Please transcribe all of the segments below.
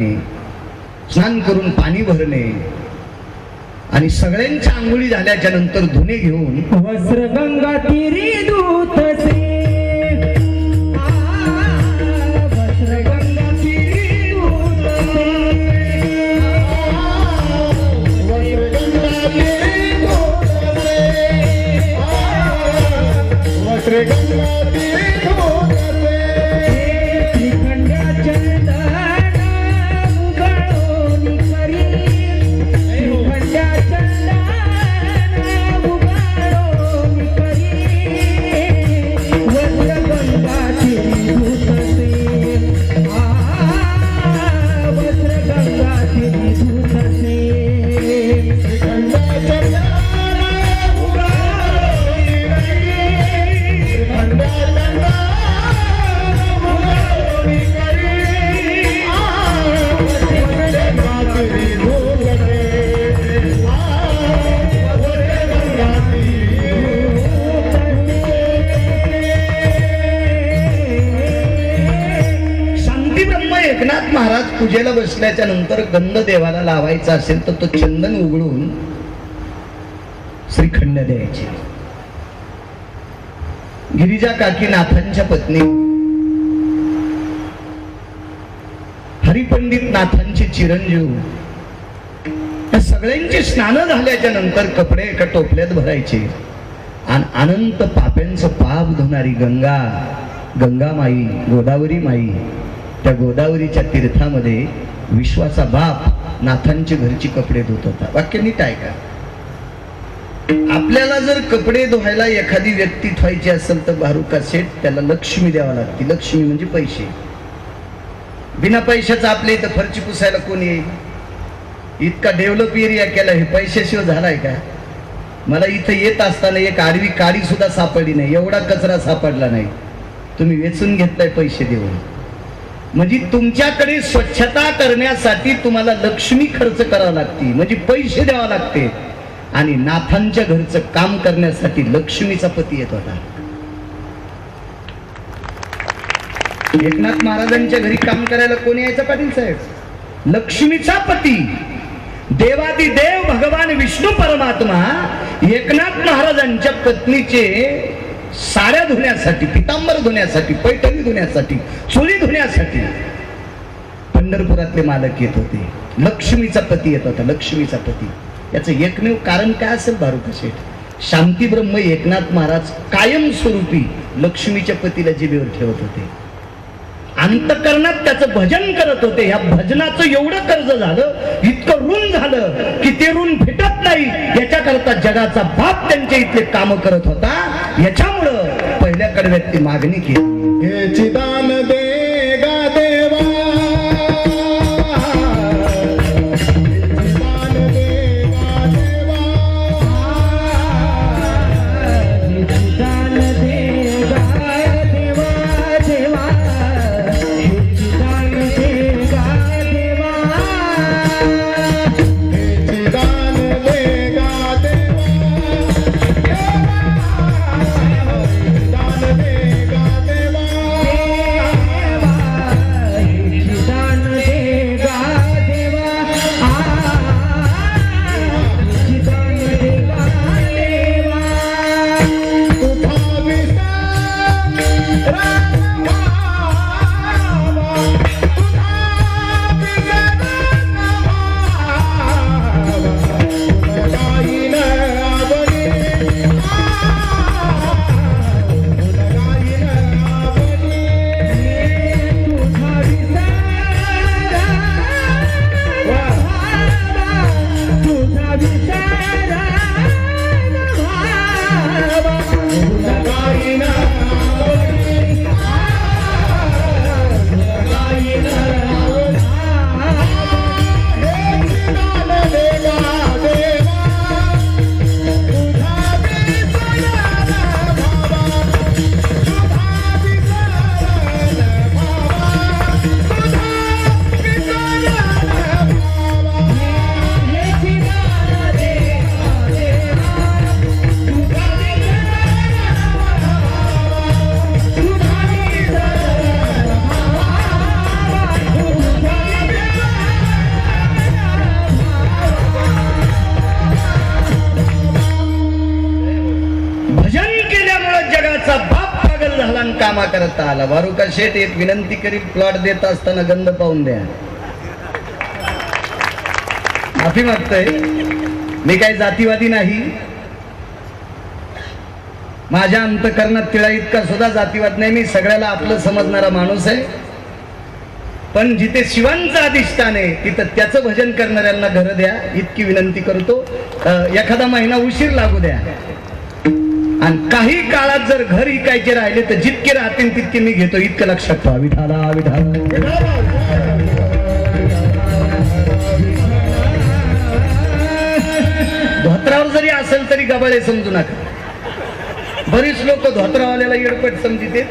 स्नान करून पाणी भरणे आणि सगळ्यांच्या आंघोळी झाल्याच्या नंतर धुणे घेऊन वस्त्र गंगा तीरी दूतसे वस्त्र गंगा तीरी दूतसे वस्त्र गंगा एकनाथ महाराज पूजेला बसल्याच्या नंतर गंध देवाला लावायचा असेल तर तो चंदन उघडून श्रीखंड द्यायचे. गिरिजा काकी नाथांच्या पत्नी हरिपंडित नाथांचे चिरंजीव या सगळ्यांची स्नान झाल्याच्या नंतर कपडे एका टोपल्यात भरायचे आणि अनंत पाप्यांचं पाप धुणारी गंगा गंगामाई गोदावरी माई त्या गोदावरीच्या तीर्थामध्ये विश्वाचा बाप नाथांची घरची कपडे धुत होता. वाक्य नीट ऐका. आपल्याला जर कपडे धुवायला एखादी व्यक्ती ठेवायची असेल तर बारुका सेठ त्याला लक्ष्मी द्यावा लागते. लक्ष्मी म्हणजे पैसे. बिना पैशाचा आपल्या इथं फरची पुसायला कोण येईल? इतका डेव्हलप एरिया केला हे पैशाशिवाय झालाय का? मला इथं येत असताना एक आडवी काडी सुद्धा सापडली नाही. एवढा कचरा सापडला नाही. तुम्ही वेचून घेतलाय पैसे देऊन. म्हणजे तुमच्याकडे स्वच्छता करण्यासाठी तुम्हाला लक्ष्मी खर्च करावा लागते, म्हणजे पैसे द्यावा लागते. आणि नाथांच्या घरचं काम करण्यासाठी लक्ष्मीचा पती येत होता. एकनाथ महाराजांच्या घरी काम करायला कोणी यायचं पाटील साहेब? लक्ष्मीचा पती देवादी देव भगवान विष्णू परमात्मा एकनाथ महाराजांच्या पत्नीचे साड्या धुण्यासाठी, पितांबर धुण्यासाठी, पैठणी धुण्यासाठी, चोळी धुण्यासाठी पंढरपुरातले मालक येत होते. लक्ष्मीचा पती येत होता. लक्ष्मीचा पती. याचं एकमेव कारण काय असेल बारुका शेठ? शांती ब्रह्म एकनाथ महाराज कायमस्वरूपी लक्ष्मीच्या पतीला जिभेवर ठेवत होते. अंतकरणात त्याचं भजन करत होते. ह्या भजनाचं एवढं कर्ज झालं, इतकं ऋण झालं की ते ऋण फिटत नाही. याच्याकरता जगाचा बाप त्यांच्या इथले काम करत होता. याच्यामुळं पहिल्या कडव्यात ती मागणी केली, हे चिदान दे गा देवा, कामा करता आला. वारुका शेठ एक विनंती करील, प्लॉट देत असताना गंध पाहून द्या. माफी मागतोय, मी काही जातीवादी नाही. माझ्या अंतकरणात तिळा इतका सुद्धा जातीवाद नाही. मी सगळ्याला आपलं समजणारा माणूस आहे. पण जिथे शिवांचं अधिष्ठान आहे तिथं त्याचं भजन करणाऱ्यांना घरं द्या, इतकी विनंती करतो. एखादा महिना उशीर लागू द्या. आणि काही काळात जर घर इकायचे राहिले तर जितके राहतील तितके मी घेतो, इतकं लक्षात ठेवा. विठाला विठाला. धोत्रावर जरी असेल तरी गबाळे समजू नका. बरीच लोक धोत्रावाल्याला येडपट समजते,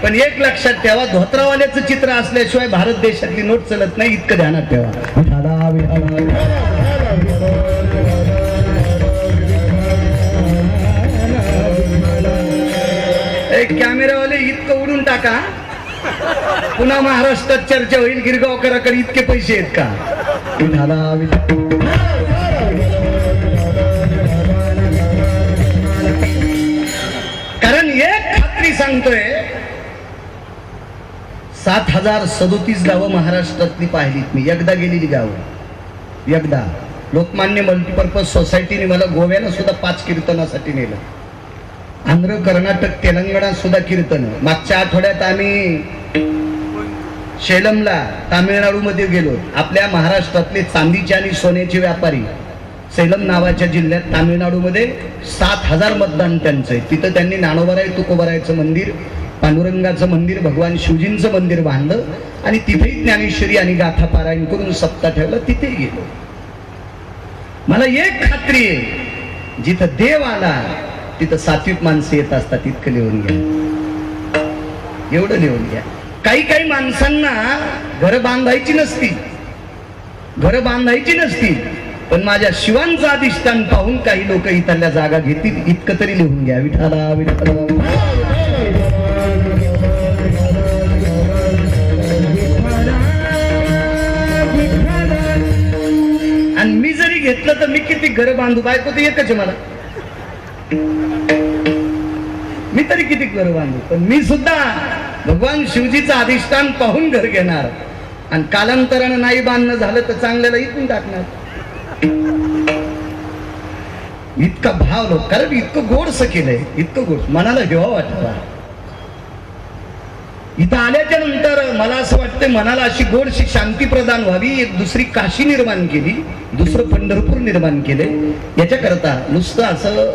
पण एक लक्षात ठेवा, धोत्रावाल्याचं चित्र असल्याशिवाय भारत देशातली नोट चलत नाही, इतकं ध्यानात ठेवा. विठाला विठाला. कॅमेरावाले इतकं उडून टाका, पुन्हा महाराष्ट्रात चर्चा होईल गिरगावकराकडे इतके पैसे आहेत का. विठाला विठाला. कारण एक खात्री सांगतोय, 7037 गावं महाराष्ट्रातली पाहिलीत मी. एकदा गेलेली गावं, एकदा. लोकमान्य मल्टीपर्पज सोसायटीने मला गोव्याला सुद्धा 5 कीर्तनासाठी नेलं. आंध्र, कर्नाटक, तेलंगणा सुद्धा कीर्तन. मागच्या आठवड्यात आम्ही शेलमला तामिळनाडूमध्ये गेलो. आपल्या महाराष्ट्रातले चांदीचे आणि सोन्याचे व्यापारी सेलम नावाच्या जिल्ह्यात तामिळनाडूमध्ये 7000 मतदान त्यांचं आहे. तिथं त्यांनी ज्ञानोबाराय तुकोबारायचं मंदिर, पांडुरंगाचं मंदिर, भगवान शिवजींचं मंदिर बांधलं आणि तिथेही ज्ञानेश्वरी आणि गाथा पारायण करून सप्ताह ठेवला. तिथेही गेलो. मला एक खात्री आहे, जिथं देव आला तिथं सात्विक माणसं येत असतात. इतकं लिहून घ्या, एवढं लिहून घ्या. काही काही माणसांना घरं बांधायची नसती, घरं बांधायची नसती, पण माझ्या शिवांचं अधिष्ठान पाहून काही लोक इथल्या जागा घेतील, इतकं तरी लिहून घ्या. विठाला विठाला. आणि मी जरी घेतलं तर मी किती घर बांधू, बायको तर एकच आहे मला, मी तरी किती घर बांधू. पण मी सुद्धा भगवान शिवजीचं अधिष्ठान पाहून घर घेणार. आणि कालांतरानं नाही बांधणं झालं तर चांगल्याला इथून टाकणार. इतका भाव लोक, कारण इतकं गोडसं केलंय, इतकं गोड, मनाला हेवा वाटतं. इथं आल्याच्या नंतर मला असं वाटतं, मनाला अशी गोडशी शांती प्रदान व्हावी. एक दुसरी काशी निर्माण केली, दुसरं पंढरपूर निर्माण केले. याच्याकरता नुसतं असं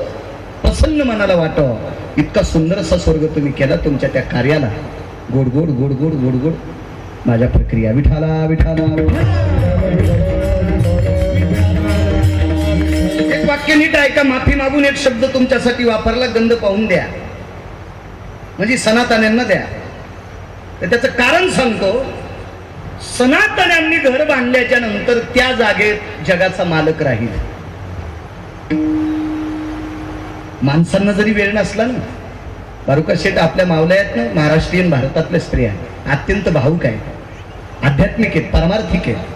प्रसन्न मनाला वाटावं, इतका सुंदर असा स्वर्ग तुम्ही केला तुमच्या त्या कार्याला. गोड गोड गोड गोड गोड गोड माझ्या प्रक्रिया. विठाला विठाला. एक वाक्य नीट ऐका, माफी मागून एक शब्द तुमच्यासाठी वापरला, गंध पाहून द्या, म्हणजे सनातन्यांना द्या. तर त्याचं कारण सांगतो. सनातन्यांनी घर बांधल्याच्या नंतर त्या जागेत जगाचा मालक राहील. माणसांना जरी वेळ नसला ना, वारुका शेठ आपल्या मावल्यात ना, महाराष्ट्रीयन भारतातल्या स्त्रिया अत्यंत भावुक आहेत, आध्यात्मिक आहेत, पारमार्थिक आहेत.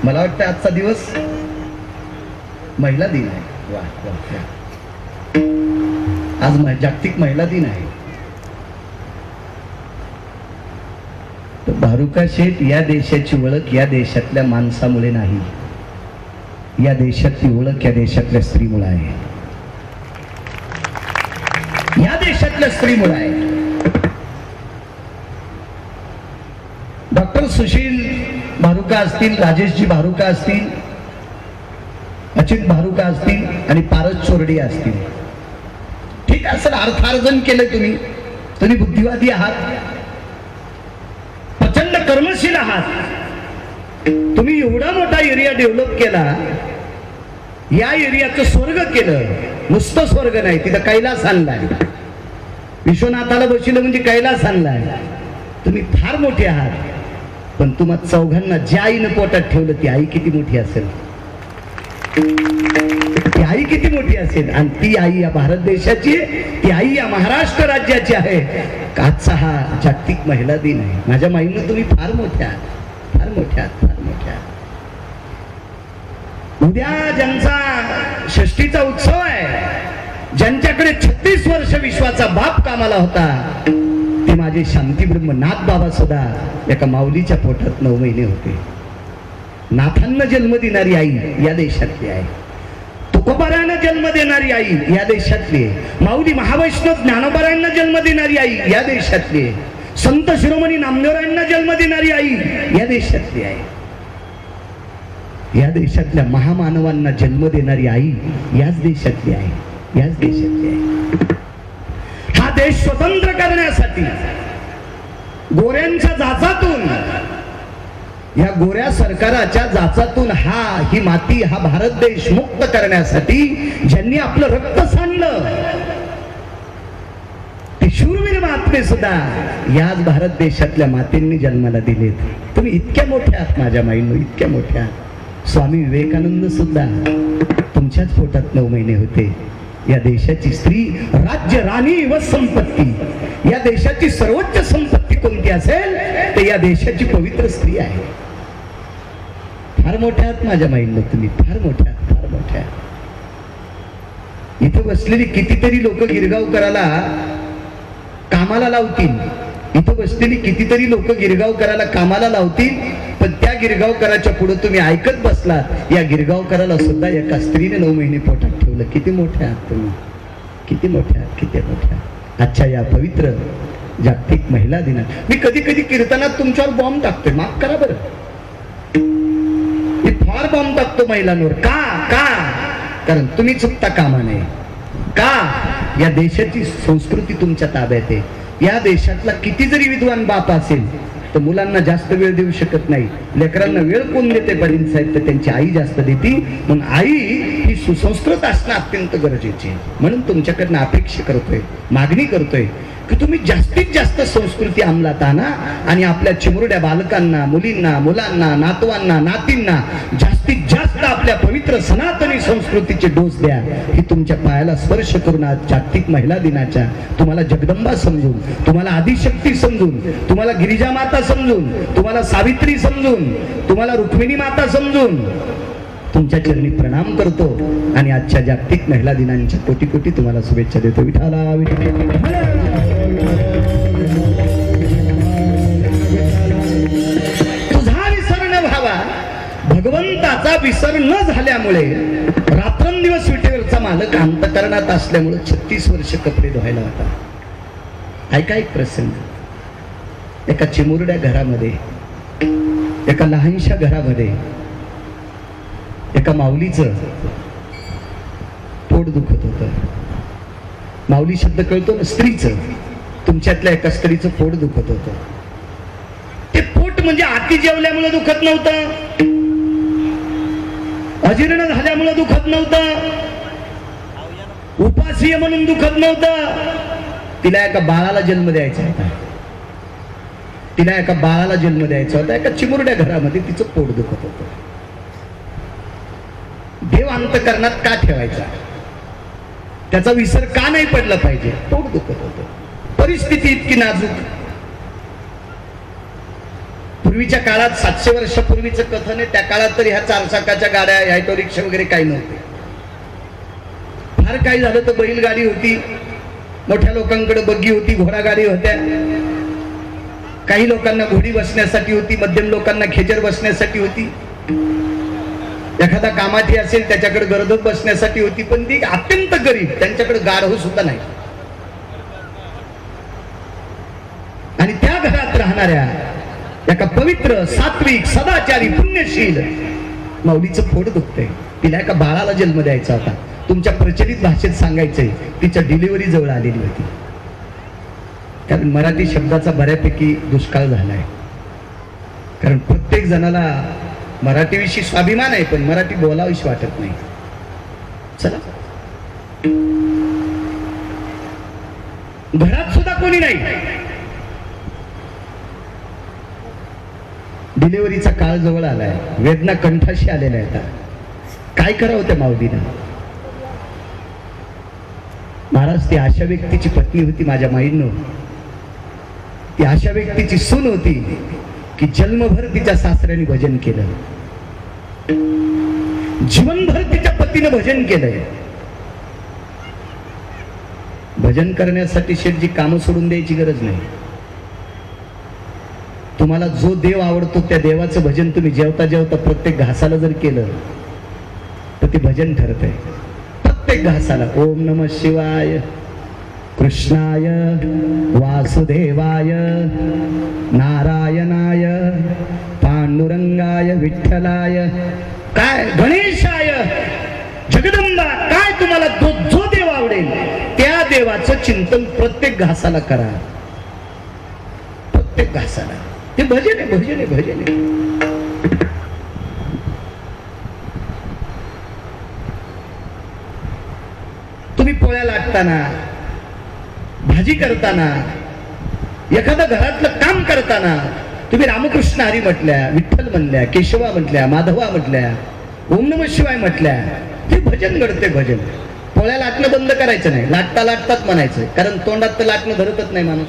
मला वाटतं आजचा दिवस महिला दिन आहे. वा वा. आज जागतिक महिला दिन आहे. तर वारुका शेठ या देशाची ओळख या देशातल्या माणसामुळे नाही, या देशातली ओळख या देशातल्या स्त्रीमुळे आहे, या देशातल्या स्त्रीमुळे आहे. डॉक्टर सुशील भारुका असतील, राजेशजी भारुका असतील, अचित भारुका असतील आणि पारस चोरडे असतील. ठीक आहे, सर अर्थार्जन केलं तुम्ही बुद्धिवादी आहात, प्रचंड कर्मशील आहात. तुम्ही एवढा मोठा एरिया डेव्हलप केला, या एरियाचं स्वर्ग केलं. नुसतं स्वर्ग नाही, तिथं कैलास आणलाय. विश्वनाथाला बसवलं म्हणजे कैलास आणलाय. तुम्ही फार मोठे आहात. पण तुम्हा चौघांना ज्या आईनं पोटात ठेवलं ती आई किती मोठी असेल, ती आई किती मोठी असेल. आणि ती आई या भारत देशाची, ती आई या महाराष्ट्र राज्याची आहे. आजचा हा जागतिक महिला दिन आहे. माझ्या माईनं तुम्ही फार मोठ्या, फार मोठ्या, फार मोठ्या. उद्या ज्यांचा षष्टीचा उत्सव आहे ज्यांच्याकडे 36 वर्ष विश्वाचा बाप कामाला होता, ते माझे शांतीब्रह्म नाथ बाबा सुद्धा एका माऊलीच्या पोटात 9 महिने होते. नाथांना जन्म देणारी आई या देशातली आहे. तुकोबारांना जन्म देणारी आई या देशातली आहे. माऊली महावैष्णव ज्ञानोबारांना जन्म देणारी आई या देशातली आहे. संत शिरोमणी नामदेवरांना जन्म देणारी आई या देशातली आहे. या देशातल्या महामानवांना जन्म देणारी आई याच देशातली आहे. याच देशातली आहे. हा देश स्वतंत्र करण्यासाठी गोऱ्यांच्या जाचातून, या गोऱ्या सरकाराच्या जाचातून ही माती, हा भारत देश मुक्त करण्यासाठी ज्यांनी आपलं रक्त सांडलं, ते शूरवीर महात्मे सुद्धा याच भारत देशातल्या मातेंनी जन्माला दिलेत. तुम्ही इतक्या मोठ्या आहात माझ्या माईंनो, इतक्या मोठ्या आहात. स्वामी विवेकानंद सुद्धा तुमच्याच पोटात 9 महिने होते. या देशाची स्त्री राज्य, राणी व संपत्ती, या देशाची सर्वोच्च संपत्ती कोणती असेल तर या देशाची पवित्र स्त्री आहे. फार मोठ्या आहात माझ्या माईंनो, तुम्ही फार मोठ्या आहात, फार मोठ्या आहात. इथं बसलेली कितीतरी लोक गिरगावकराला कामाला लावतील. इथं बसलेली कितीतरी लोक गिरगावकराला कामाला लावतील, पण त्या गिरगावकराच्या पुढे तुम्ही ऐकत बसला. या गिरगावकराला सुद्धा एका स्त्रीने 9 महिने पोटात ठेवलं. किती मोठ्या आहात तुम्ही, किती मोठ्या आहात, किती मोठ्या. आजच्या या पवित्र जागतिक महिला दिनात मी कधी कधी कीर्तनात तुमच्यावर बॉम्ब टाकतोय, माफ करा बरं. मी फार बॉम्ब टाकतो महिलांवर. का का कारण तुम्ही चुकता कामा नये. का या देशाची संस्कृती तुमच्या ताब्यात आहे. या देशातला किती जरी विद्वान बाप असेल तर मुलांना जास्त वेळ देऊ शकत नाही. लेकरांना वेळ कोण देते पाटील साहेब, तर त्यांची आई जास्त देते. मग आई ही सुसंस्कृत असणं अत्यंत गरजेचे आहे. म्हणून तुमच्याकडनं अपेक्षा करतोय, मागणी करतोय की तुम्ही जास्तीत जास्त संस्कृती अंमलात आणा आणि आपल्या चिमुरड्या बालकांना, मुलींना, मुलांना, नातवांना, नातींना जास्तीत जास्त आपल्या पवित्र सनातनी संस्कृतीचे डोस द्या. ही तुमच्या पायाला स्पर्श करून आज जागतिक महिला दिनाच्या तुम्हाला जगदंबा समजून, तुम्हाला आदिशक्ती समजून, तुम्हाला गिरिजा माता समजून, तुम्हाला सावित्री समजून, तुम्हाला रुक्मिणी माता समजून तुमच्या चरणी प्रणाम करतो आणि आजच्या जागतिक महिला दिनांच्या कोटी कोटी तुम्हाला शुभेच्छा देतो. विठाला तुझा विसर न व्हावा, भगवंताचा विसर न झाल्यामुळे रात्रंदिवस विटेवरचा मालक अंतकरणात असल्यामुळे 36 वर्ष कपडे धुवायला होता. ऐका एक प्रसंग. एका चिमुरड्या घरामध्ये, एका लहानशा घरामध्ये एका माऊलीचं पोट दुखत होतं. माऊली शब्द कळतो ना, स्त्रीचं. तुमच्यातल्या एका स्त्रीचं पोट दुखत होतं. ते पोट म्हणजे आती जेवल्यामुळे दुखत नव्हतं, अजीर्ण झाल्यामुळे दुखत नव्हतं, उपासीय म्हणून दुखत नव्हतं. तिला एका बाळाला जन्म द्यायचा होता. तिला एका बाळाला जन्म द्यायचा होता. एका चिमुरड्या घरामध्ये तिचं पोट दुखत होतं. देव अंतकरणात का ठेवायचा, त्याचा विसर का नाही पडला पाहिजे. पोट दुखत होतं. परिस्थिती इतकी नाजूक. पूर्वीच्या काळात 700 वर्षापूर्वीचं कथन आहे. त्या काळात तर ह्या 4 चाकाच्या गाड्या, ऑटो रिक्षा वगैरे काही नव्हते. फार काही झालं तर बैलगाडी होती, मोठ्या लोकांकडे बग्गी होती, घोडागाडी होत्या. काही लोकांना घोडी बसण्यासाठी होती, मध्यम लोकांना खेचर बसण्यासाठी होती. एखादा कामाठी असेल त्याच्याकडे गरदत बसण्यासाठी होती, पण ती अत्यंत गरीब, त्यांच्याकडे गाढव सुद्धा नाही. आणि त्या घरात राहणाऱ्या एका पवित्र, सात्विक, सदाचारी, पुण्यशील माऊलीचं पोट दुखतंय. तिला एका बाळाला जन्म द्यायचा होता. तुमच्या प्रचलित भाषेत सांगायचंय, तिच्या डिलिव्हरी जवळ आलेली होती. कारण मराठी शब्दाचा बऱ्यापैकी दुष्काळ झालाय. कारण प्रत्येक जणाला मराठीविषयी स्वाभिमान आहे, पण मराठी बोलावीशी वाटत नाही. चला, घरात सुद्धा कोणी नाही. डिलिव्हरीचा काळ जवळ आलाय, वेदना कंठाशी आलेल्या आहेत. काय करावं त्या माऊलीनं? महाराज, ती अशा व्यक्तीची पत्नी होती माझ्या माईंनो. ती अशा व्यक्तीची सून होती की जन्मभर तिच्या सासऱ्याने भजन केलं, जीवनभर तिच्या पतीनं भजन केलंय. भजन करण्यासाठी शेठजी कामं सोडून द्यायची गरज नाही. तुम्हाला जो देव आवडतो त्या देवाचं भजन तुम्ही जेवता जेवता प्रत्येक घासाला जर केलं तर ते भजन ठरतंय. प्रत्येक घासाला ओम नमः शिवाय, कृष्णाय वासुदेवाय, नारायणाय, पांडुरंगाय, विठ्ठलाय, काय गणेशाय, जगदंबा, काय तुम्हाला जो देव आवडेल त्या देवाचं चिंतन प्रत्येक घासाला करा. प्रत्येक घासाला ते भजन आहे, भजन आहे, भजन आहे. तुम्ही पोळ्या लाटताना, भाजी करताना, एखादं घरातलं काम करताना तुम्ही रामकृष्ण हरी म्हटल्या, विठ्ठल म्हणल्या, केशवा म्हटल्या, माधवा म्हटल्या, ओम नमः शिवाय म्हटल्या, ते भजन घडते. भजन पोळ्या लाटणं बंद करायचं नाही, लाटता लाटताच म्हणायचं, कारण तोंडात तर लाटणं धरतच नाही माणूस.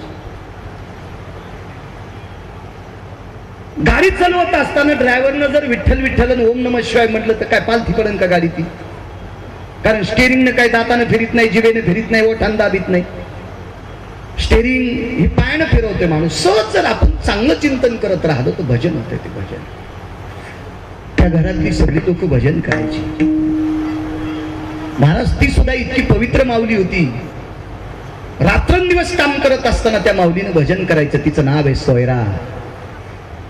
गाडी चालवत असताना ड्रायव्हरनं जर विठ्ठल विठ्ठल आणि ओम नमः शिवाय म्हटलं तर काय पालथी पडन का गाडी ती? कारण स्टेरिंगनं काही दातानं फिरीत नाही, जिभेनं फिरीत नाही, ओठान दाबीत नाही. स्टेरिंग हे पायानं फिरवते माणूस. सहज जर आपण चांगलं चिंतन करत राहिलो तर भजन होते. ते भजन त्या घरातली सगळी लोक भजन करायची. महाराज ती सुद्धा इतकी पवित्र माऊली होती. रात्रंदिवस काम करत असताना त्या माऊलीनं भजन करायचं. तिचं नाव आहे सोयरा.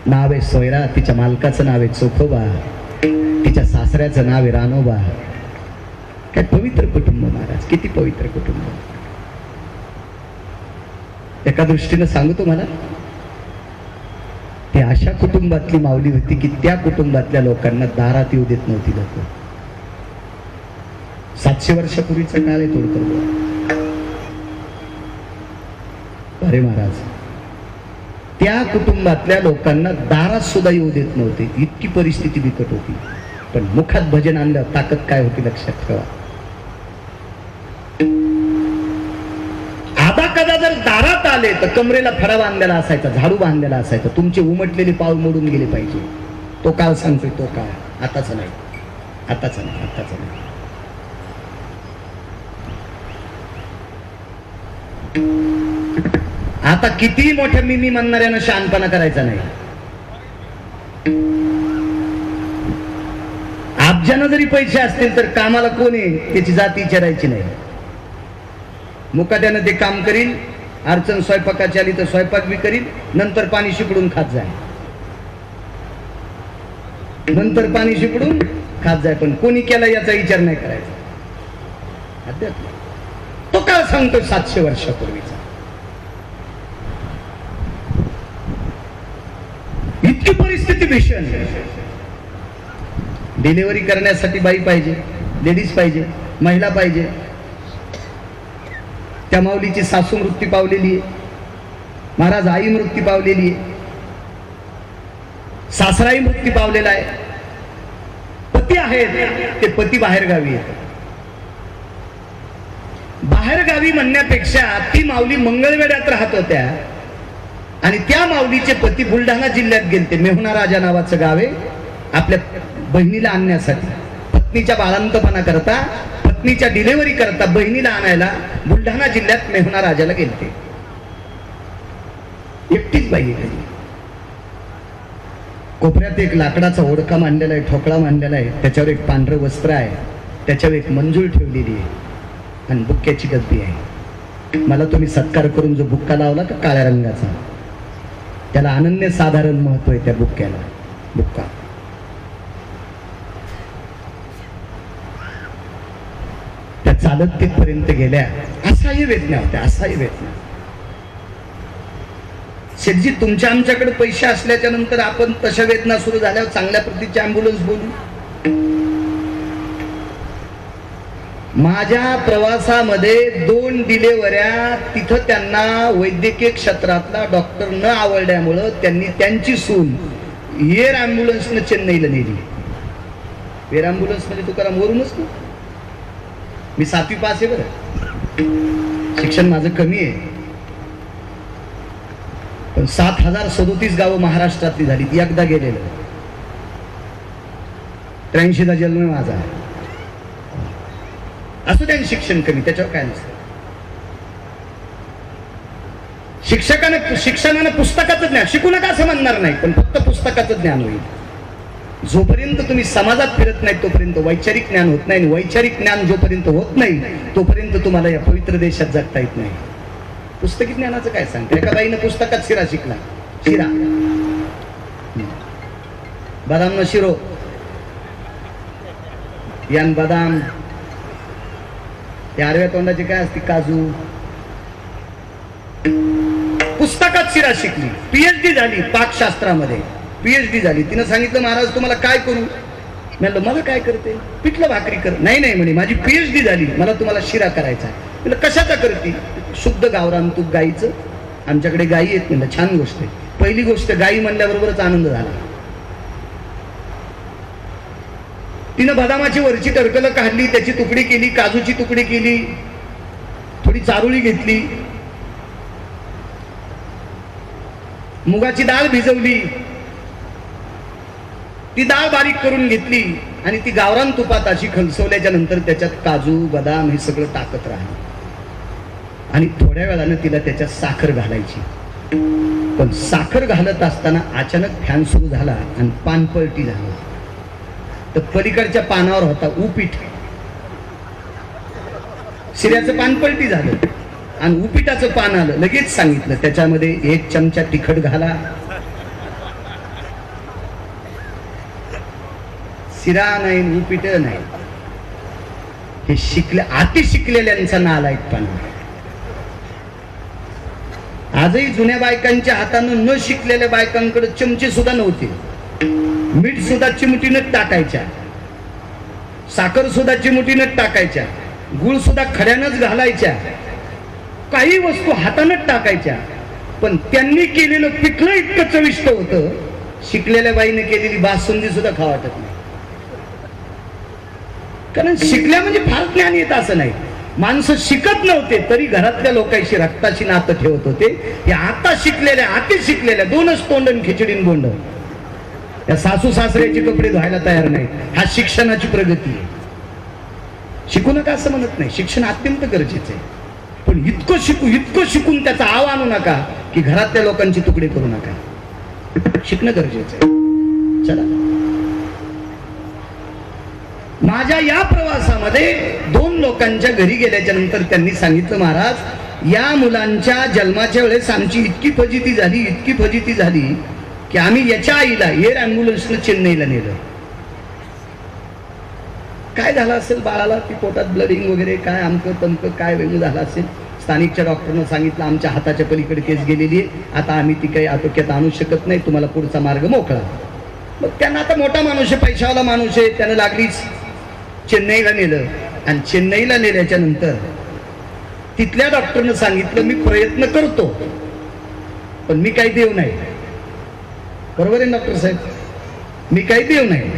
नाव आहे सोयरा. तिच्या मालकाचं नाव आहे चोखोबा. तिच्या सासऱ्याचं नाव आहे रानोबा. काय पवित्र कुटुंब महाराज, किती पवित्र कुटुंब. एका दृष्टीनं सांगू तुम्हाला, ती अशा कुटुंबातली माऊली होती की त्या कुटुंबातल्या लोकांना दारात येऊ देत नव्हती लोक. 700 वर्षापूर्वीचा काळ आहे थोडक्यात. अरे महाराज, त्या कुटुंबातल्या लोकांना दारात सुद्धा येऊ देत नव्हते. इतकी परिस्थिती बिकट होती. पण मुखात भजन आणलं ताकद काय होती लक्षात ठेवा. आधा कदा जर दारात आले तर कमरेला फडा बांधलेला असायचा, झाडू बांधलेला असायचा. तुमचे उमटलेले पाऊल मोडून गेले पाहिजे. तो काळ सांगतोय, तो काळ. आताच नाही, आताच नाही, आताच नाही. आता किती मोठ्या मिमी म्हणणाऱ्यानं शहाणपणा करायचा नाही. अब्जानं जरी पैसे असतील तर कामाला कोण आहे त्याची जाती विचारायची नाही. मुकाट्यानं ते काम करील. अडचण स्वयंपाकाची आली तर स्वयंपाक बी करील. नंतर पाणी शिपडून खात जाय. नंतर पाणी शिपडून खात जाय. पण कोणी केला याचा विचार नाही करायचा. अध्यात्म तो काळ सांगतो 700 वर्षापूर्वीचा. इतकी परिस्थिती भीषण. डिलिव्हरी करण्यासाठी बाई पाहिजे, लेडीज पाहिजे, महिला पाहिजे. त्या माऊलीची सासू मृत्यू पावलेली आहे. महाराज आई मृत्यू पावलेली आहे. सासराई मृत्यू पावलेला आहे. पती आहेत, ते पती बाहेर गावी आहेत. बाहेर गावी म्हणण्यापेक्षा ती माऊली मंगळवेढ्यात राहत होत्या आणि त्या माऊलीचे पती बुलढाणा जिल्ह्यात गेलते. मेहुणा राजा नावाचं गाव आहे. आपल्या बहिणीला आणण्यासाठी, पत्नीच्या बाळंतपणा करता, पत्नीच्या डिलिव्हरी करता बहिणीला आणायला बुलढाणा जिल्ह्यात मेहुणा राजाला गेलते. एकटीच बाई आहे. कोपऱ्यात एक लाकडाचा ओढका मांडलेला आहे, ठोकळा मांडलेला आहे. त्याच्यावर एक पांढरं वस्त्र आहे. त्याच्यावर एक मंजूळ ठेवलेली आहे आणि बुक्क्याची गद्दी आहे. मला तुम्ही सत्कार करून जो बुक्का लावला का काळ्या रंगाचा, त्याला अनन्य साधारण महत्व आहे. त्या बुक्क्याला बुक्का त्या चालत तिथपर्यंत गेल्या. असाही वेदना होत्या, असाही वेदना. शेठजी, तुमच्या आमच्याकडे पैसे असल्याच्या नंतर आपण तशा वेदना सुरू झाल्यावर चांगल्या प्रतीची अँब्युलन्स बोलू. माझ्या प्रवासामध्ये 2 डिलेवऱ्या तिथं त्यांना वैद्यकीय क्षेत्रातला डॉक्टर न आवडल्यामुळं त्यांनी त्यांची सून एअर अँब्युलन्सनं चेन्नईला नेली. एअर अँब्युलन्स म्हणजे तुकाराम वरूनच ना. मी 7वी पास आहे बरं, शिक्षण माझं कमी आहे. पण 7037 गावं महाराष्ट्रातली झाली. एकदा गेलेलं. 83चा जन्म माझा. असं त्यांनी शिक्षण कमी, त्याच्यावर काय नसतं. शिक्षणानं पुस्तकाचं ज्ञान शिकू नका असं म्हणणार नाही, पण फक्त पुस्तकाचं ज्ञान होईल. जोपर्यंत तुम्ही समाजात फिरत नाही तोपर्यंत वैचारिक ज्ञान होत नाही, आणि वैचारिक ज्ञान जोपर्यंत होत नाही तोपर्यंत तुम्हाला या पवित्र देशात जगता येत नाही. पुस्तकी ज्ञानाचं काय सांगते? एका बाईनं पुस्तकात शिरा शिकला, शिरा बदाम न शिरो यान बदाम, या आडव्या तोंडाची काय असते काजू. पुस्तकात शिरा शिकली, PhD झाली पाकशास्त्रामध्ये, PhD झाली. तिनं सांगितलं महाराज तुम्हाला काय करू? म्हणलं मला काय करते? पिठलं भाकरी कर. नाही नाही म्हणे माझी PhD झाली, मला तुम्हाला शिरा करायचा. म्हणलं कशाचा करते? शुद्ध गावरान तूप गाईचं, आमच्याकडे गाई आहेत. म्हणलं छान गोष्ट आहे. पहिली गोष्ट गाई म्हणल्याबरोबरच आनंद झाला. तिनं बदामाची वरची टरकलं काढली, त्याची तुकडी केली, काजूची तुकडी केली, थोडी चारोळी घेतली, मुगाची डाळ भिजवली, ती डाळ बारीक करून घेतली आणि ती गावरान तुपात अशी खलसवल्याच्या नंतर त्याच्यात काजू बदाम हे सगळं टाकत राहिली. आणि थोड्या वेळानं तिला त्याच्यात साखर घालायची. पण साखर घालत असताना अचानक फॅन सुरू झाला आणि पानपळटी झाली. तर पलीकडच्या पानावर होता उपीठ. शिऱ्याचं पानपळटी झालं आणि उपिटाचं पान आलं. लगेच सांगितलं त्याच्यामध्ये 1 चमचा तिखट घाला. शिरा नाही उपीट नाही, हे अति शिकलेल्यांचा नालायकपणा. आजही जुन्या बायकांच्या हातानं न शिकलेल्या बायकांकडे चमचे सुद्धा नव्हते. मीठ सुद्धा चिमटीनं टाकायच्या, साखर सुद्धा चिमटीनं टाकायच्या, गुळ सुद्धा खड्यानंच घालायच्या, काही वस्तू हातानंच टाकायच्या. पण त्यांनी केलेलं पिठलं इतकं चविष्ट होतं, शिकलेल्या बाईने केलेली बासुंदी सुद्धा खावा वाटत नाही. कारण शिकल्या म्हणजे फार ज्ञान येत असं नाही. माणसं शिकत नव्हते तरी घरातल्या लोकांशी रक्ताची नातं ठेवत होते. या आता शिकलेल्या अति शिकलेल्या 2च तोंडन खिचडीन बोंड, या सासू सासऱ्याचे कपडे धुवायला तयार नाही. हा शिक्षणाची प्रगती आहे. शिकू नका असं म्हणत नाही, शिक्षण अत्यंत गरजेचं आहे. पण इतकं शिकून त्याचा आव आणू नका की घरातल्या लोकांची तुकडे करू नका. शिकणं गरजेचं आहे. चला, माझ्या या प्रवासामध्ये 2 लोकांच्या घरी गेल्याच्या नंतर त्यांनी सांगितलं महाराज या मुलांच्या जन्माच्या वेळेस आमची इतकी फजिती झाली की आम्ही याच्या आईला एअर ॲम्ब्युलन्सनं चेन्नईला नेलं. काय झालं असेल बाळाला, ती पोटात ब्लडिंग वगैरे काय अमकं तमकं काय वेगळं झालं असेल. स्थानिकच्या डॉक्टरनं सांगितलं आमच्या हाताच्या पलीकडे केस गेलेली आहे, आता आम्ही ती काही आटोक्यात आणू शकत नाही, तुम्हाला पुढचा मार्ग मोकळा. मग त्यांना आता मोठा माणूस आहे, पैशावाला माणूस आहे, त्यानं लागलीच चेन्नईला नेलं. आणि चेन्नईला नेल्याच्या नंतर तिथल्या डॉक्टरनं सांगितलं मी प्रयत्न करतो पण मी काही देव नाही. बरोबर आहे डॉक्टर साहेब, मी काही देव नाही,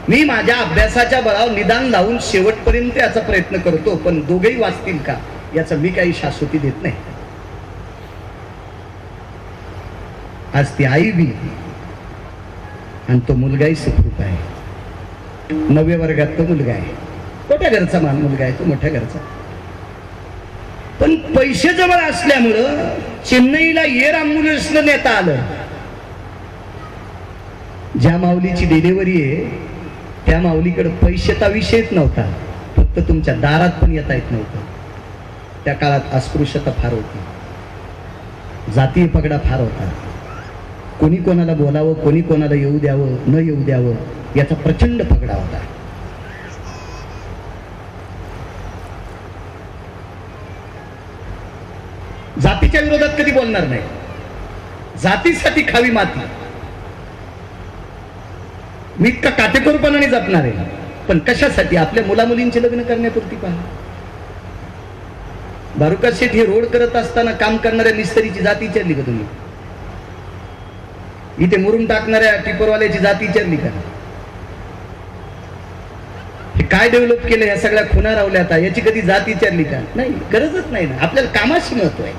मी माझ्या अभ्यासाच्या बळावर निदान लावून शेवटपर्यंत याचा प्रयत्न करतो, पण दोघेही वाचतील का याचा मी काही शाश्वती देत नाही. आज ती आई बी आणि तो मुलगाही सुखरूप आहे. 9व्या वर्गात तो मुलगा आहे, मोठ्या घरचा मुलगा आहे तो, मोठ्या घरचा. पण पैसे जवळ असल्यामुळं चेन्नईला एअर ॲम्ब्युलन्सनं नेता आलं. ज्या माऊलीची डिलिव्हरी आहे त्या माऊलीकडे पैशाचा विषयच नव्हता, फक्त तुमच्या दारात पण येता येत नव्हतं. त्या काळात अस्पृश्यता फार होती, जातीय पगडा फार होता. कोणी कोणाला बोलावं, कोणी कोणाला येऊ द्यावं न येऊ द्यावं याचा प्रचंड पगडा होता. जातीच्या विरोधात कधी बोलणार नाही, जातीसाठी खावी माती. मी इतका काटेकोरपणाने जपणार आहे, पण कशासाठी? आपल्या मुला मुलींचे लग्न करण्यापुरती पहा. बारुका शेठ हे रोड करत असताना काम करणाऱ्या मिस्त्रीची जाती विचारली का तुम्ही? इथे मुरुम टाकणाऱ्या टिपरवाल्याची जाती विचारली का? हे काय डेव्हलप केलं, या सगळ्या खुणा रावल्या आता, याची कधी जाती विचारली का? नाही, गरजच नाही ना. आपल्याला कामाशी महत्व आहे,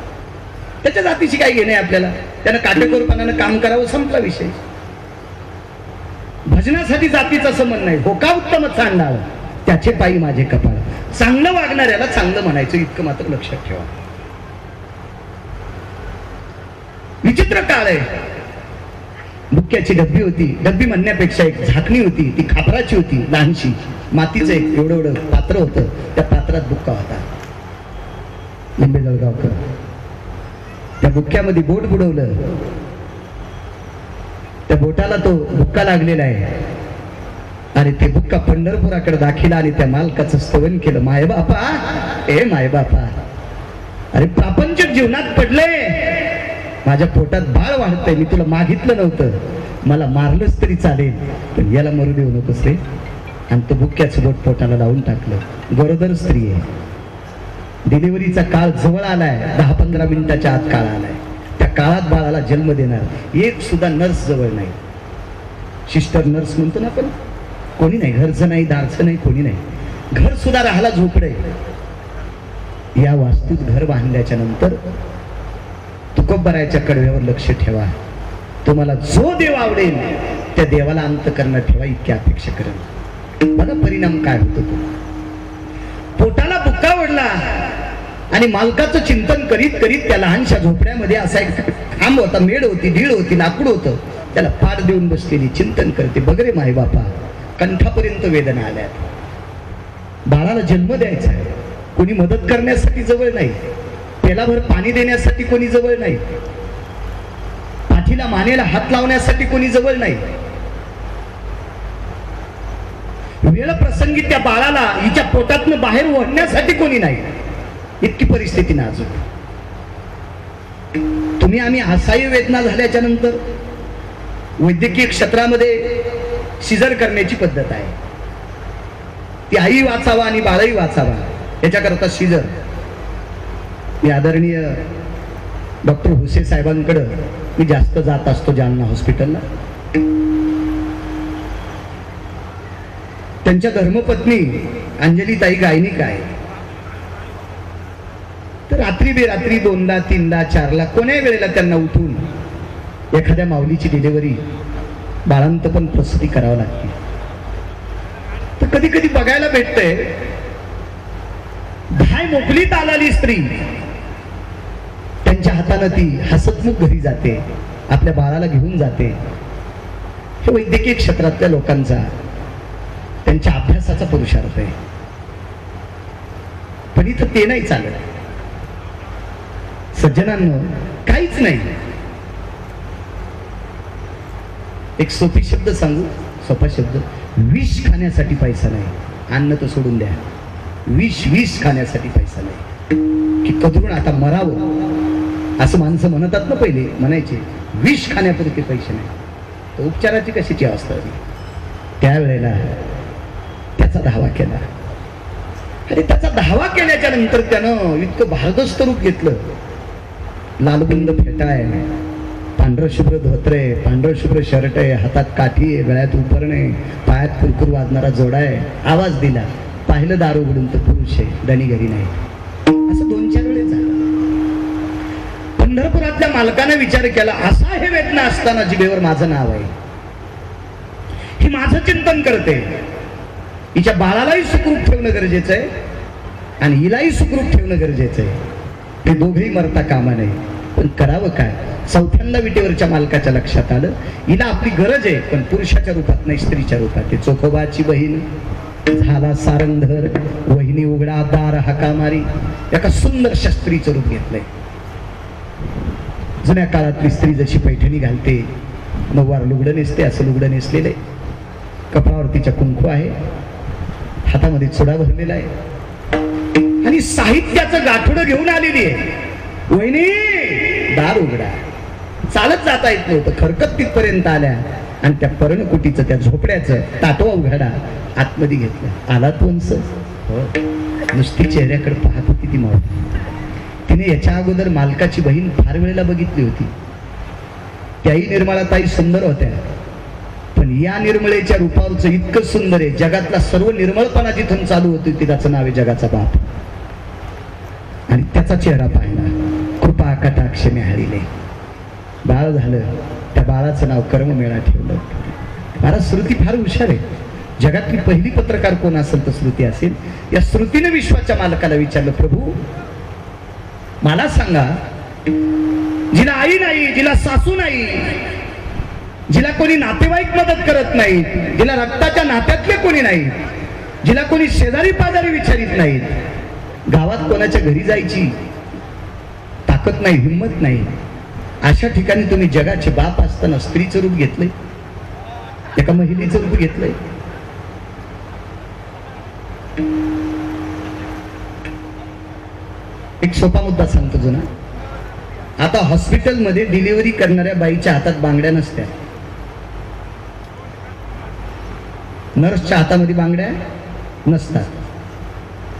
त्याच्या जातीशी काय घेणे आपल्याला. त्यानं काटेकोरपणानं काम करावं, संपला विषय. भजनासाठी जातीचा संबंध नाही. होका उत्तम चांडाळ त्याचे पायी माझे कपाळ. चांगलं वागणाऱ्याला चांगलं म्हणायचं, इतकं मात्र लक्षात ठेवा. विचित्र काळ आहे. बुक्क्याची डब्बी होती, डब्बी म्हणण्यापेक्षा एक झाकणी होती, ती खापराची होती, लहानशी मातीचं एक एवढं एवढं पात्र होतं. त्या पात्रात बुक्का होता. लिंबे जळगावकर त्या बुक्क्यामध्ये बोट बुडवलं. त्या बोटाला तो बुक्का लागलेला आहे. आणि ते बुक्का पंढरपुराकडे दाखिला आणि त्या मालकाचं स्तवन केलं. माय बापा, ए माय बापा, अरे प्रापंचिक जीवनात पडले, माझ्या पोटात बाळ वाढतंय, मी तुला मागितलं नव्हतं, मला मारलंच तरी चालेल, पण याला मरू देऊ नकोस रे. आणि तो बुक्क्याचं बोट पोटाला लावून टाकलं. गरोदर स्त्री आहे. डिलिव्हरीचा काळ जवळ आलाय. 10-15 मिनिटाच्या आत काळ आलाय. त्या काळात बाळाला जन्म देणार एक सुद्धा नर्स जवळ नाही. सिस्टर नर्स म्हणतो ना आपण, कोणी नाही. घरचं नाही, दारचं नाही, कोणी नाही. घर सुद्धा राहायला झोपडे. या वास्तूत घर बांधल्याच्या नंतर तुकोबरायाच्या कडव्यावर लक्ष ठेवा. तुम्हाला जो देव आवडेल त्या देवाला अंतःकरणात ठेवा, इतकी अपेक्षा करेल. बघा परिणाम काय होतो. तो पोटाला बुक्का ओढला आणि मालकाचं चिंतन करीत करीत त्या लहानशा झोपड्यामध्ये असा एक खांब होता, मेड होती, ढीळ होती, लाकूड होतं, त्याला पाड देऊन बसलेली चिंतन करते. बघ रे माय बापा, कंठापर्यंत वेदना आल्या. बाळाला जन्म द्यायचा आहे, कोणी मदत करण्यासाठी जवळ नाही, पेलाभर पाणी देण्यासाठी कोणी जवळ नाही, पाठीला मानेला हात लावण्यासाठी कोणी जवळ नाही. वेळ प्रसंगी त्या बाळाला हिच्या पोटातनं बाहेर ओढण्यासाठी कोणी नाही. इतकी परिस्थिती नाजूक. तुम्ही आम्ही असहाय्य वेदना झाल्याच्या नंतर वैद्यकीय क्षेत्रामध्ये सिजर करण्याची पद्धत आहे. ती आई वाचावा आणि बाळही वाचावा याच्याकरता सिजर. मी आदरणीय डॉक्टर हुसे साहेबांकडे मी जास्त जात असतो जालना हॉस्पिटलला. त्यांच्या धर्मपत्नी अंजलीताई गायनिक आहे. तर रात्री बेरात्री 2ला 3ला 4ला कोण्याही वेळेला त्यांना उठून एखाद्या माऊलीची डिलिव्हरी, बाळांत पण प्रसूती करावं लागते. तर कधी कधी बघायला भेटतंय धाय मोकलीत आलेली स्त्री त्यांच्या हाताने ती हसतमुख घरी जाते, आपल्या बाळाला घेऊन जाते. हे वैद्यकीय क्षेत्रातल्या लोकांचा, त्यांच्या अभ्यासाचा पुरुषार्थ आहे. पण इथं ते नाही चालत. सज्जनांनो, काहीच नाही. एक सोपी शब्द सांगू, सोपा शब्द. विष खाण्यासाठी पैसा नाही. अन्न तर सोडून द्या, विष खाण्यासाठी पैसा नाही. की कधरून आता मरावं असं माणसं म्हणतात ना, पहिले म्हणायचे. विष खाण्यापुरते पैसे नाही. तर उपचाराची कशाची अवस्था होती त्यावेळेला. त्याचा धावा केला. आणि त्याचा धावा केल्याच्या नंतर त्यानं इतकं भारदस्त रूप घेतलं. लालबुंद फेटा आहे, पांढरं शुभ्र धोतर आहे, पांढरं शुभ्र शर्ट आहे, हातात काठी आहे, गळ्यात उपरणे, पायात कुरकुर वाजणारा जोडा आहे. आवाज दिला, पाहिलं दार उघडून तर पुरुष आहे, धनी घरी नाही. असं 2-4 वेळेस झालं. पंढरपुरातल्या मालकाने विचार केला, असा हे वेदना असताना जिभेवर माझं नाव आहे, ही माझं चिंतन करते, हिच्या बाळालाही सुखरूप ठेवणं गरजेचं आहे आणि हिलाही सुखरूप ठेवणं गरजेचं आहे. ते दोघेही मरता कामा नाही. पण करावं काय? 4थ्यांदा विटेवरच्या मालकाच्या लक्षात आलं, हिला आपली गरज आहे, पण पुरुषाच्या रूपात नाही, स्त्रीच्या रूपात. ते चोखोबाची बहीण झाला सारंगधर, वहिनी उघडा दार हाका मारी. एका सुंदर स्त्रीचं रूप घेतलंय. जुन्या काळातली स्त्री जशी पैठणी घालते, नऊवार लुगडं नेसते, असं लुगडं नेसलेले, कपाळावर तिच्या कुंकू आहे, हातामध्ये चुडा भरलेला आहे आणि साहित्याचं गाठोडं घेऊन आलेली आहे. वहिनी दार उघडा. चालत जाता येत नव्हतं, खरकत तिथपर्यंत आल्या आणि त्या पर्णकुटीचं, त्या झोपड्याचं ताटवा उघडा आतमध्ये घेतलं. आलात वंश? हो. नुसती चेहऱ्याकडे पाहत होती ती मावळी. तिने याच्या अगोदर मालकाची बहीण फार वेळेला बघितली होती. त्याही निर्मळाताई सुंदर होत्या, पण या निर्मळेच्या रूपावरचं इतकं सुंदर आहे, जगातला सर्व निर्मळपणा जिथून चालू होती त्याचं नाव आहे जगाचा बाप. आणि त्याचा चेहरा पाहिला, कृपा कटाक्ष न्याहाळीले. बाळ झालं, त्या बाळाचं नाव कर्ममेळा ठेवलं. महाराज, श्रुती फार हुशार आहे. जगातली पहिली पत्रकार कोण असेल तर श्रुती असेल. या श्रुतीने विश्वाच्या मालकाला विचारलं, प्रभू मला सांगा, जिला आई नाही, जिला सासू नाही, जिला कोणी नातेवाईक मदत करत नाही, जिला रक्ताच्या नात्यातले कोणी नाही, जिला कोणी शेजारी पाजारी विचारित नाहीत, गावात कोणाच्या घरी जायची ताकद नाही, हिंमत नाही, अशा ठिकाणी तुम्ही जगाचे बाप असताना स्त्रीचं रूप घेतलंय, एका महिलेचं रूप घेतलंय. एक सोपा मुद्दा सांगतो जुना. आता हॉस्पिटलमध्ये डिलिव्हरी करणाऱ्या बाईच्या हातात बांगड्या नसत्या, नर्सच्या हातामध्ये बांगड्या नसतात.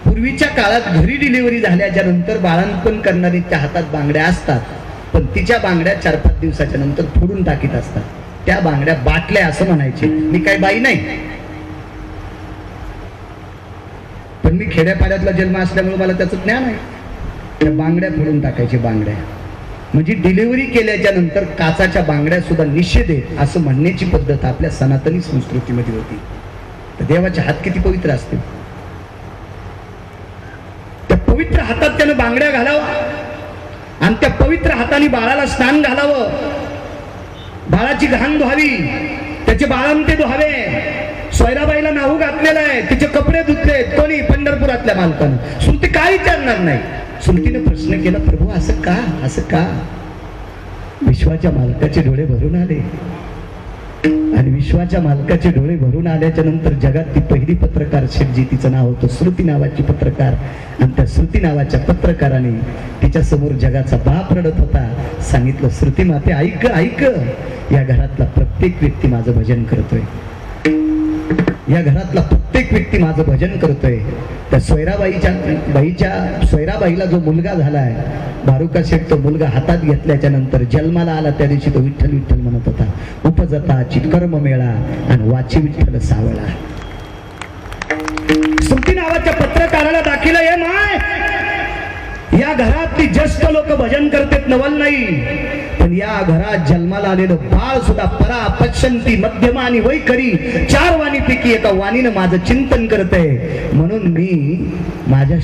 पूर्वीच्या काळात घरी डिलिव्हरी झाल्याच्या नंतर बाळंतपण करणारीच्या हातात बांगड्या असतात, पण तिच्या बांगड्या 4-5 दिवसाच्या नंतर फोडून टाकीत असतात. त्या बांगड्या बाटल्या असं म्हणायचे. मी काही बाई नाही, पण मी खेड्यापाड्यातला जन्म असल्यामुळे मला त्याचं ज्ञान आहे. त्या बांगड्या फोडून टाकायचे. बांगड्या म्हणजे डिलिव्हरी केल्याच्या नंतर काचाच्या बांगड्या सुद्धा निषेध आहे असं म्हणण्याची पद्धत आपल्या सनातनी संस्कृतीमध्ये होती. तर देवाचे हात किती पवित्र असतील. त्या पवित्र हातात त्यानं बांगड्या घालावा आणि त्या पवित्र हाताने बाळाला स्नान घालावं, बाळाची घाण धुवावी, त्याचे बाळंते धुवावे. सोयराबाईला नाहू घातलेलं आहे, तिचे कपडे धुतले कोणी? पंढरपुरातल्या मालकानं. सुलती काय विचारणार नाही. सुलतीने प्रश्न केला, प्रभू असं का, असं का? विश्वाच्या मालकाचे डोळे भरून आले आणि विश्वाच्या मालकाचे डोळे भरून आल्याच्या नंतर जगात ती पहिली पत्रकार शेटजी, तिचं नाव होतं श्रुती नावाची पत्रकार, आणि त्या श्रुती नावाच्या पत्रकाराने तिच्या समोर जगाचा बाप रडत होता. सांगितलं, श्रुती माते ऐक ऐक, या घरातला प्रत्येक व्यक्ती माझं भजन करतोय, या घरातला प्रत्येक व्यक्ती माझं भजन करतोय. त्या सोयराबाईला जो मुलगा झालाय बारुका शेठ, तो मुलगा हातात घेतल्याच्या नंतर जन्माला आला त्या दिवशी तो विठ्ठल विठ्ठल म्हणत होता. उपजता चित्कर्म मेळा आणि वाची विठ्ठल सावळा. सुमती नावाच्या पत्रकाराला दाखिला आहे, माय या घरातली ज्येष्ठ लोक भजन करतात, नवल नाही, पण या घरात जन्माला आलेलं बाळ सुद्धा परा पश्यंती मध्यम आणि वैखरी 4 वाणीपैकी एका वाणीनं माझं चिंतन करतंय. म्हणून मी माझ्या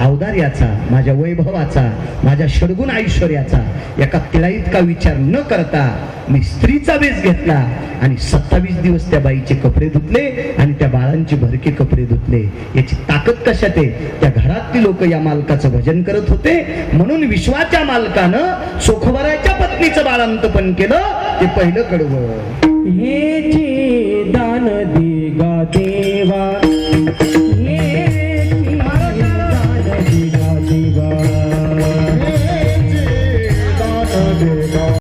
औदार्याचा, माझ्या वैभवाचा, माझ्या षडगुण ऐश्वर्याचा एका तिळाइतका विचार न करता मी स्त्रीचा वेश घेतला आणि 27 दिवस त्या बाईचे कपडे धुतले आणि त्या बाळांचे भरके कपडे धुतले. याची ताकद कशात आहे? त्या घरातली लोक या मालकाचं भजन करत होते, म्हणून विश्वाच्या मालकानं सोखवराच्या पत्नीचं बाळंतपण केलं. ते पहिलं कडवं. हे जे दान दे गा देवा,